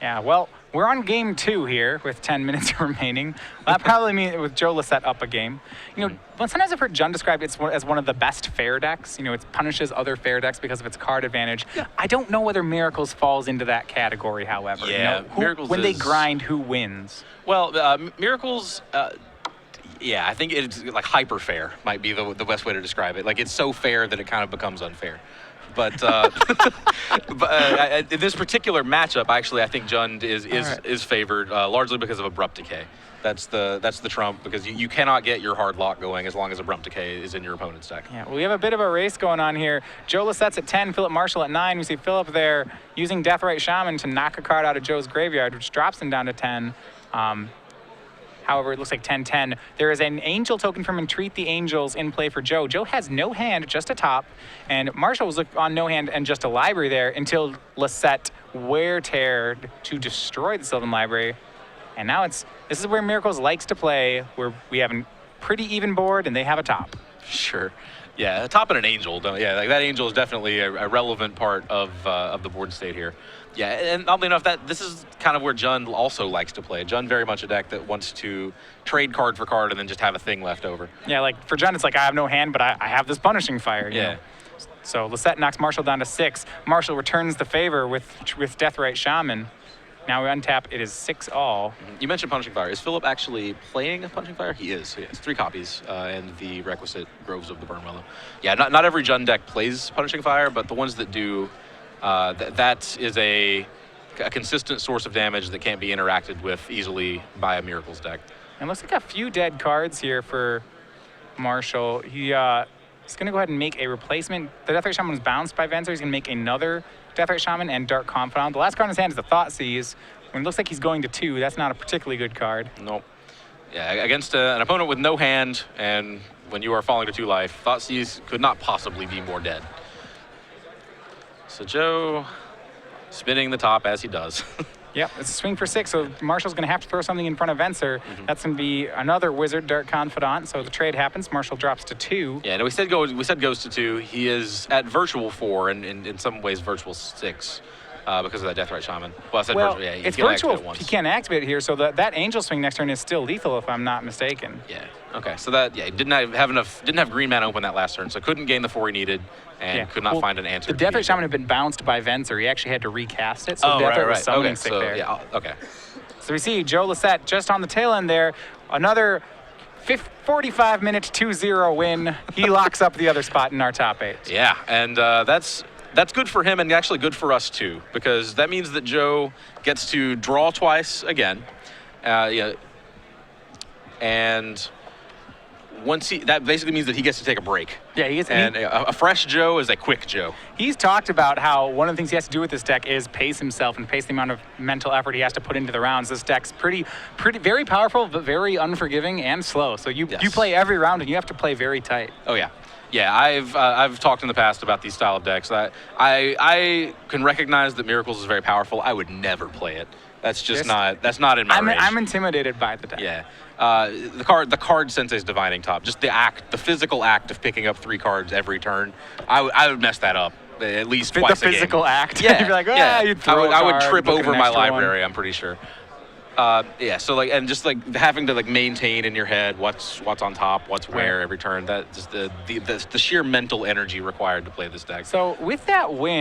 Yeah, well, we're on game 2 here with 10 minutes remaining. That probably means with Joe Lossett up a game. You know, sometimes I've heard Jun describe it as one of the best fair decks. You know, it punishes other fair decks because of its card advantage. Yeah. I don't know whether Miracles falls into that category, however. Yeah, you know, Miracles when they grind, who wins? Well, Miracles, yeah, I think it's like hyper fair might be the best way to describe it. Like, it's so fair that it kind of becomes unfair. But, in this particular matchup, actually, I think Jund is favored largely because of Abrupt Decay. That's the trump, because you cannot get your hard lock going as long as Abrupt Decay is in your opponent's deck. Yeah, well, we have a bit of a race going on here. Joe Lossett's at 10, Philip Marschall at 9. We see Philip there using Deathrite Shaman to knock a card out of Joe's graveyard, which drops him down to 10. However, it looks like 10-10. There is an Angel token from Entreat the Angels in play for Joe. Joe has no hand, just a top, and Marschall was on no hand and just a library there until Lossett wear-teared to destroy the Sylvan Library. And now this is where Miracles likes to play, where we have a pretty even board and they have a top. Sure. Yeah, a top and an Angel. Yeah, like that Angel is definitely a relevant part of the board state here. Yeah, and oddly enough, this is kind of where Jund also likes to play. Jund very much a deck that wants to trade card for card and then just have a thing left over. Yeah, like for Jund, it's like I have no hand, but I have this Punishing Fire. You know? So Lossett knocks Marschall down to 6. Marschall returns the favor with Deathrite Shaman. Now we untap. It is 6-all. You mentioned Punishing Fire. Is Philip actually playing a Punishing Fire? He is. He has 3 copies and the requisite Groves of the Burnwillow. Yeah, not every Jund deck plays Punishing Fire, but the ones that do, that is a consistent source of damage that can't be interacted with easily by a Miracles deck. And looks like a few dead cards here for Marschall. He's going to go ahead and make a replacement. The Deathrite Shaman was bounced by Venser. He's going to make another Deathrite Shaman and Dark Confidant. The last card in his hand is the Thoughtseize. When it looks like he's going to 2, that's not a particularly good card. Nope. Yeah, against an opponent with no hand, and when you are falling to 2 life, Thoughtseize could not possibly be more dead. So Joe spinning the top as he does. Yep, it's a swing for 6, so Marshall's going to have to throw something in front of Venser. That's going to be another Wizard, Dark Confidant, so the trade happens. Marschall drops to 2. Yeah, no, we said goes to 2. He is at virtual 4, and in some ways virtual 6. Because of that Deathrite Shaman. Well, I said virtual, yeah. It's virtual. He can't activate it here, so that Angel swing next turn is still lethal, if I'm not mistaken. Yeah. Okay. So he didn't have green mana open that last turn, so couldn't gain the 4 he needed, and could not find an answer. The Deathrite Shaman had been bounced by Venser. He actually had to recast it, so Deathrite was summoning sick there. Yeah. Okay. So we see Joe Lossett just on the tail end there. Another 45-minute 2-0 win. He locks up the other spot in our top 8. Yeah, and that's good for him and actually good for us too, because that means that Joe gets to draw twice again. And that basically means that he gets to take a break. Yeah, a fresh Joe is a quick Joe. He's talked about how one of the things he has to do with this deck is pace himself and pace the amount of mental effort he has to put into the rounds. This deck's very powerful, but very unforgiving and slow. So you play every round and you have to play very tight. Oh yeah. Yeah, I've talked in the past about these style of decks. I can recognize that Miracles is very powerful. I would never play it. That's just not in my range. I'm intimidated by the deck. Yeah. The card Sensei's Divining Top, just the physical act of picking up 3 cards every turn, I would mess that up at least twice a game. The physical act? Yeah. You'd be like, you'd throw I would trip over my library, I'm pretty sure. Yeah, so and just having to maintain in your head what's on top, what's where every turn. That just the sheer mental energy required to play this deck. So with that win.